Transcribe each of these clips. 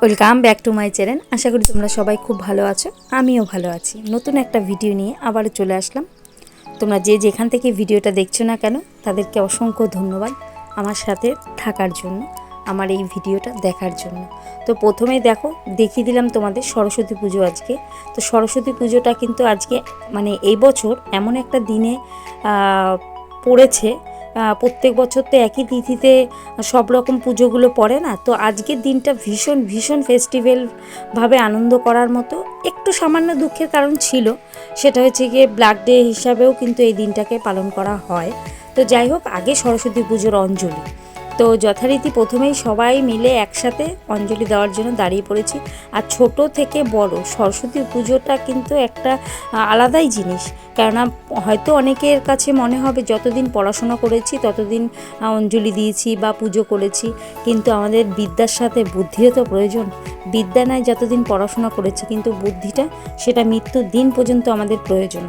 Welcome back to my channel. আশা করি তোমরা সবাই খুব ভালো আছো, আমিও ভালো আছি। নতুন একটা ভিডিও নিয়ে আবারও চলে আসলাম। তোমরা যে যেখান থেকে ভিডিওটা দেখছো না কেন তাদেরকে অসংখ্য ধন্যবাদ আমার সাথে থাকার জন্য, আমার এই ভিডিওটা দেখার জন্য। তো প্রথমেই দেখিয়ে দিলাম তোমাদের সরস্বতী পুজো আজকে। তো সরস্বতী পুজোটা কিন্তু আজকে মানে এই বছর এমন একটা দিনে পড়েছে। প্রত্যেক বছর তো একই তিথিতে সব রকম পুজোগুলো পড়ে না, তো আজকের দিনটা ভীষণ ভীষণ ফেস্টিভ্যালভাবে আনন্দ করার মতো। একটু সামান্য দুঃখের কারণ ছিল, সেটা হচ্ছে গিয়ে ব্ল্যাক ডে হিসাবেও কিন্তু এই দিনটাকে পালন করা হয়। তো যাই হোক, আগে সরস্বতী পুজোর অঞ্জলি। তো যথারীতি প্রথমেই সবাই মিলে একসাথে অঞ্জলি দেওয়ার জন্য দাঁড়িয়ে পড়েছি। আর ছোট থেকে বড় সরস্বতী পুজোটা কিন্তু একটা আলাদাই জিনিস। কেননা হয়তো অনেকের কাছে মনে হবে যতদিন পড়াশোনা করেছি ততদিন অঞ্জলি দিয়েছি বা পুজো করেছি, কিন্তু আমাদের বিদ্যার সাথে বুদ্ধিরও তো প্রয়োজন। বিদ্যা নয় যতদিন পড়াশোনা করেছি, কিন্তু বুদ্ধিটা সেটা মৃত্যুর দিন পর্যন্ত আমাদের প্রয়োজন।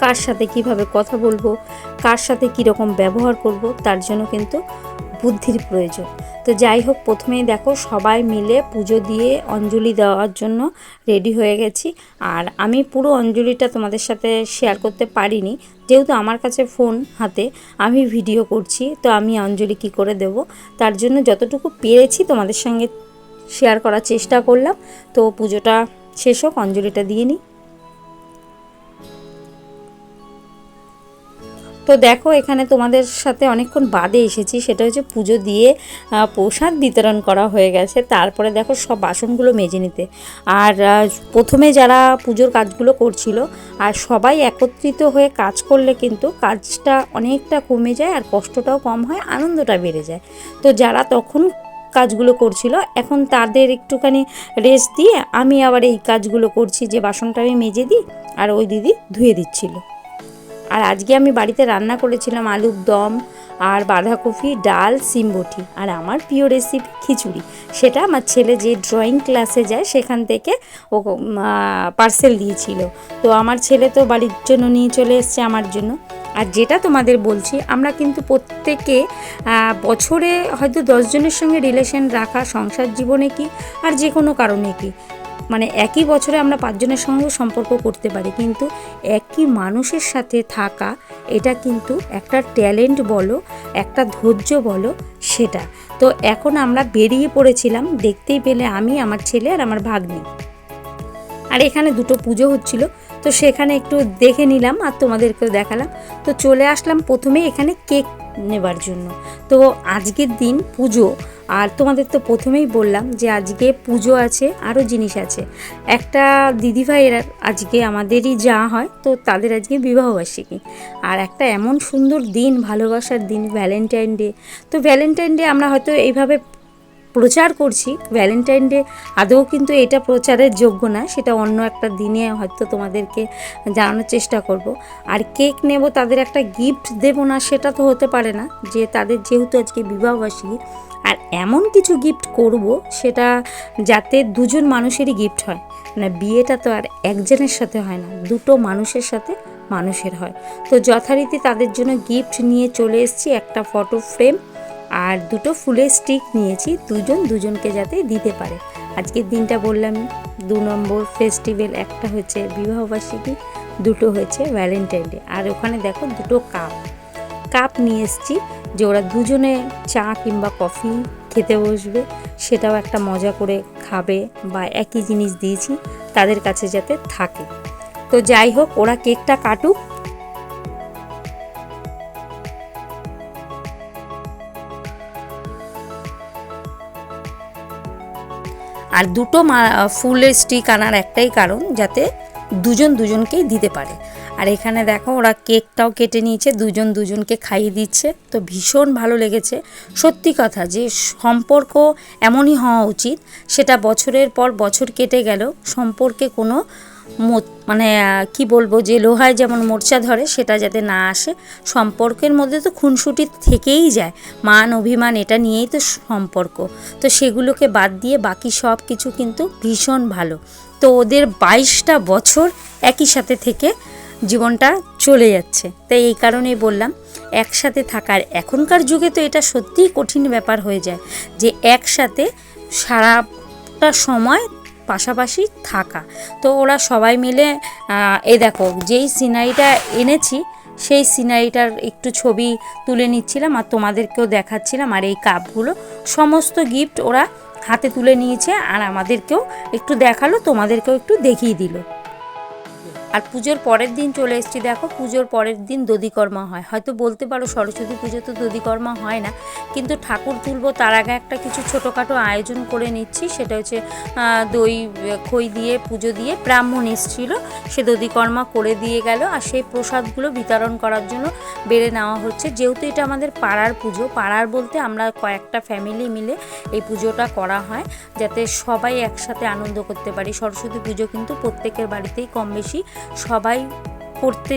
কার সাথে কিভাবে কথা বলবো, কার সাথে কীরকম ব্যবহার করব, তার জন্য কিন্তু বুদ্ধির প্রয়োজন। তো যাই হোক, প্রথমেই সবাই মিলে পুজো দিয়ে অঞ্জলি দেওয়ার জন্য রেডি হয়ে গেছি। আর আমি পুরো অঞ্জলিটা তোমাদের সাথে শেয়ার করতে পারিনি, যেহেতু আমার কাছে ফোন হাতে, আমি ভিডিও করছি। তো আমি অঞ্জলি কী করে দেব, তার জন্য যতটুকু পেরেছি তোমাদের সঙ্গে শেয়ার করার চেষ্টা করলাম। তো পুজোটা শেষ হোক, অঞ্জলিটা দিয়ে নিই। তো এখানে তোমাদের সাথে অনেকক্ষণ বাদে এসেছি, সেটা হচ্ছে পুজো দিয়ে প্রসাদ বিতরণ করা হয়ে গেছে। তারপরে সব বাসনগুলো মেজে নিতে। আর প্রথমে যারা পুজোর কাজগুলো করছিল, আর সবাই একত্রিত হয়ে কাজ করলে কিন্তু কাজটা অনেকটা কমে যায়, আর কষ্টটাও কম হয়, আনন্দটা বেড়ে যায়। তো যারা তখন কাজগুলো করছিল, এখন তাদের একটুখানি রেস্ট দিয়ে আমি আবার এই কাজগুলো করছি, যে বাসনটা আমি মেজে দিই আর ওই দিদি ধুয়ে দিচ্ছিল। আর আজকে আমি বাড়িতে রান্না করেছিলাম আলুর দম আর বাঁধাকপি, ডাল, সিমবটি, আর আমার প্রিয় রেসিপি খিচুড়ি। সেটা আমার ছেলে যে ড্রয়িং ক্লাসে যায় সেখান থেকে ও পার্সেল দিয়েছিল। তো আমার ছেলে তো বাড়ির জন্য নিয়ে চলে এসছে আমার জন্য। আর যেটা তোমাদের বলছি, আমরা কিন্তু প্রত্যেকে বছরে হয়তো 10 জনের সঙ্গে রিলেশন রাখা, সংসার জীবনে কি আর যে কোনো কারণে কি, মানে একই বছরে আমরা 5 জনের সঙ্গেও সম্পর্ক করতে পারি, কিন্তু একই মানুষের সাথে থাকা এটা কিন্তু একটা ট্যালেন্ট বলো, একটা ধৈর্য বলো, সেটা। তো এখন আমরা বেরিয়ে পড়েছিলাম, দেখতেই পেলে আমি, আমার ছেলে আর আমার ভাগ্নি। আর এখানে দুটো পুজো হচ্ছিল, তো সেখানে একটু দেখে নিলাম আর তোমাদেরকেও দেখালাম। তো চলে আসলাম প্রথমে এখানে কেক নেবার জন্য। তো আজকের দিন পুজো, আর তোমাদের তো প্রথমেই বললাম যে আজকে পুজো আছে, আরও জিনিস আছে। একটা দিদিভাইয়ের আজকে আমাদেরই যা হয়, তো তাদের আজকে বিবাহবার্ষিকী। আর একটা এমন সুন্দর দিন, ভালোবাসার দিন, ভ্যালেন্টাইন ডে। তো ভ্যালেন্টাইন ডে আমরা হয়তো এইভাবে প্রচার করছি, ভ্যালেন্টাইন ডে আদৌ কিন্তু এটা প্রচারের যোগ্য না, সেটা অন্য একটা দিনে হয়তো তোমাদেরকে জানানোর চেষ্টা করব। আর কেক নেব, তাদের একটা গিফট দেব না, সেটা তো হতে পারে না, যে তাদের যেহেতু আজকে বিবাহবার্ষিকী। আর এমন কিছু গিফট করব সেটা যাতে দুজন মানুষেরই গিফট হয়, মানে বিয়েটা তো আর একজনের সাথে হয় না, দুটো মানুষের সাথে মানুষের হয়। তো যথারীতি তাদের জন্য গিফট নিয়ে চলে এসেছি, একটা ফটো ফ্রেম আর দুটো ফুলের স্টিক নিয়েছি, দুজন দুজনকে যাতে দিতে পারে। আজকের দিনটা বললাম 2 নম্বর ফেস্টিভ্যাল, একটা হচ্ছে বিবাহবার্ষিকী, দুটো হচ্ছে ভ্যালেন্টাইন ডে। আর ওখানে দুটো কাপ নিয়ে এসেছি, যে ওরা দুজনে চা কিংবা কফি খেতে বসবে, সেটাও একটা মজা করে খাবে, বা একই জিনিস দিয়েছি তাদের কাছে যাতে থাকে। তো যাই হোক, ওরা কেকটা কাটুক। আর দুটো ফুলের স্টিক আনার একটাই কারণ, যাতে দুজন দুজনকেই দিতে পারে। আর এখানে ওরা কেকটাও কেটে নিয়েছে, দুজন দুজনকে খাইয়ে দিচ্ছে। তো ভীষণ ভালো লেগেছে। সত্যি কথা, যে সম্পর্ক এমনই হওয়া উচিত, সেটা বছরের পর বছর কেটে গেল সম্পর্কে কোনো মানে কি বলবো, যে লোহায় যেমন মোর্চা ধরে সেটা যাতে না আসে। সম্পর্কের মধ্যে তো খুনসুটি থেকেই যায়, মান অভিমান, এটা নিয়েই তো সম্পর্ক। তো সেগুলোকে বাদ দিয়ে বাকি সব কিছু কিন্তু ভীষণ ভালো। তো ওদের 22টা বছর একই সাথে থেকে জীবনটা চলে যাচ্ছে। তাই এই কারণেই বললাম, একসাথে থাকার এখনকার যুগে তো এটা সত্যিই কঠিন ব্যাপার হয়ে যায়, যে একসাথে সারা অনেকটা সময় পাশাপাশি থাকা। তো ওরা সবাই মিলে এই দেখো যেই সিনারিটা এনেছি সেই সিনারিটার একটু ছবি তুলে নিচ্ছিলাম আর তোমাদেরকেও দেখাচ্ছিলাম। আর এই কাপগুলো সমস্ত গিফট ওরা হাতে তুলে নিয়েছে আর আমাদেরকেও একটু দেখালো, তোমাদেরকেও একটু দেখিয়ে দিল। আর পুজোর পরের দিন চলে এসেছি, দেখো পুজোর পরের দিন দধিকর্মা হয়। হয়তো বলতে পারো সরস্বতী পুজো তো দধিকর্মা হয় না, কিন্তু ঠাকুর তুলবো তার আগে একটা কিছু ছোটোখাটো আয়োজন করে নিচ্ছি। সেটা হচ্ছে দই খই দিয়ে পুজো দিয়ে ব্রাহ্মণ এসেছিল, সে দধিকর্মা করে দিয়ে গেল। আর সেই প্রসাদগুলো বিতরণ করার জন্য বেড়ে নেওয়া হচ্ছে। যেহেতু এটা আমাদের পাড়ার পুজো, পাড়ার বলতে আমরা কয়েকটা ফ্যামিলি মিলে এই পুজোটা করা হয় যাতে সবাই একসাথে আনন্দ করতে পারি। সরস্বতী পুজো কিন্তু প্রত্যেকের বাড়িতেই কম বেশি সবাই করতে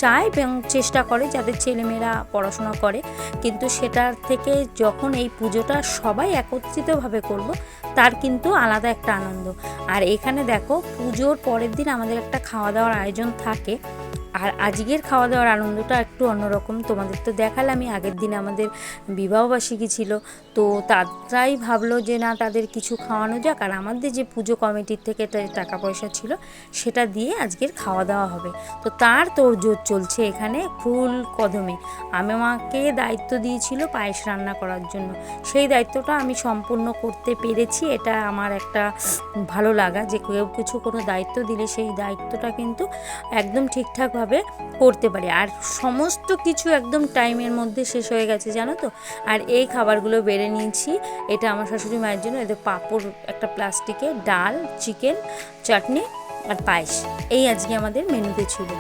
চায় এবং চেষ্টা করে যাদের ছেলেমেয়েরা পড়াশোনা করে, কিন্তু সেটার থেকে যখন এই পুজোটা সবাই একত্রিতভাবে করব তার কিন্তু আলাদা একটা আনন্দ। আর এখানে দেখো পুজোর পরের দিন আমাদের একটা খাওয়া দাওয়ার আয়োজন থাকে। আর আজকের খাওয়া দাওয়ার আনন্দটা একটু অন্যরকম। তোমাদের তো দেখালামই আগের দিন আমাদের বিবাহবার্ষিকী ছিল, তো তারাই ভাবলো যে না তাদের কিছু খাওয়ানো যাক, আর আমাদের যে পুজো কমিটির থেকে টাকা পয়সা ছিল সেটা দিয়ে আজকের খাওয়া দাওয়া হবে। তো তার তোড়জোড় চলছে এখানে ফুল কদমে। আমাকে দায়িত্ব দিয়েছিল পায়েস রান্না করার জন্য, সেই দায়িত্বটা আমি সম্পূর্ণ করতে পেরেছি। এটা আমার একটা ভালো লাগা যে কেউ কিছু কোনো দায়িত্ব দিলে সেই দায়িত্বটা কিন্তু একদম ঠিকঠাকভাবে করতে পারি। আর সমস্ত কিছু একদম টাইমের মধ্যে শেষ হয়ে গেছে জানো তো। আর এই খাবারগুলো বেড়ে নিয়েছি, এটা আমার শাশুড়ি মায়ের জন্য। এদের পাঁপড় একটা প্লাস্টিকে, ডাল, চিকেন, চাটনি আর পায়েস, এই আজকে আমাদের মেনুতে ছিল।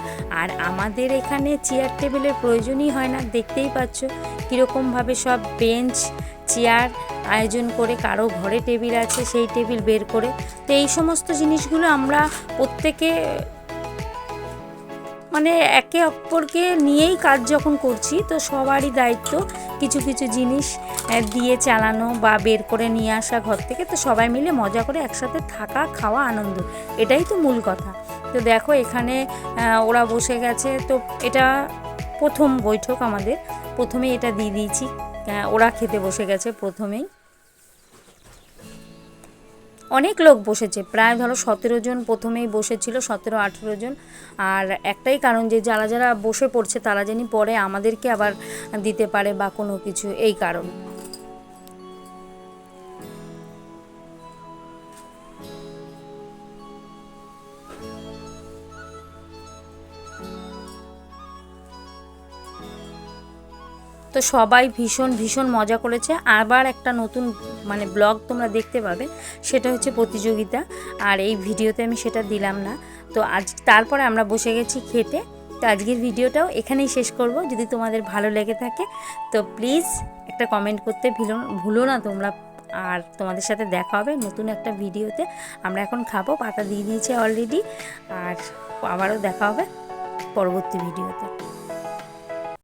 আর আমাদের এখানে চেয়ার টেবিলের প্রয়োজনই হয় না, দেখতেই পাচ্ছ কীরকমভাবে সব বেঞ্চ চেয়ার আয়োজন করে। কারো ঘরে টেবিল আছে সেই টেবিল বের করে। তো এই সমস্ত জিনিসগুলো আমরা প্রত্যেকে মানে একে অপরকে নিয়েই কাজ যখন করছি, তো সবারই দায়িত্ব কিছু কিছু জিনিস দিয়ে চালানো বা বের করে নিয়ে আসা ঘর থেকে। তো সবাই মিলে মজা করে একসাথে থাকা, খাওয়া, আনন্দ, এটাই তো মূল কথা। তো দেখো এখানে ওরা বসে গেছে। তো এটা প্রথম বৈঠক আমাদের, প্রথমে এটা দিয়ে দিয়েছি, ওরা খেতে বসে গেছে প্রথমেই। অনেক লোক বসেছে, প্রায় ধরো 17 জন প্রথমেই বসেছিল, 17-18 জন। আর একটাই কারণ যে যারা যারা বসে পড়ছে তারা জানি পরে আমাদেরকে আবার দিতে পারে বা কোনো কিছু, এই কারণ। তো সবাই ভীষণ ভীষণ মজা করেছে। আবার একটা নতুন মানে ব্লগ তোমরা দেখতে পাবে, সেটা হচ্ছে প্রতিযোগিতা। আর এই ভিডিওতে আমি সেটা দিলাম না। তো আজ তারপরে আমরা বসে গেছি খেতে। তো আজকের ভিডিওটাও এখানেই শেষ করব। যদি তোমাদের ভালো লেগে থাকে তো প্লিজ একটা কমেন্ট করতে ভুলো না তোমরা। আর তোমাদের সাথে দেখা হবে নতুন একটা ভিডিওতে। আমরা এখন খাবো, পাতা দিয়ে দিয়েছে অলরেডি। আর আবারও দেখা হবে পরবর্তী ভিডিওতে।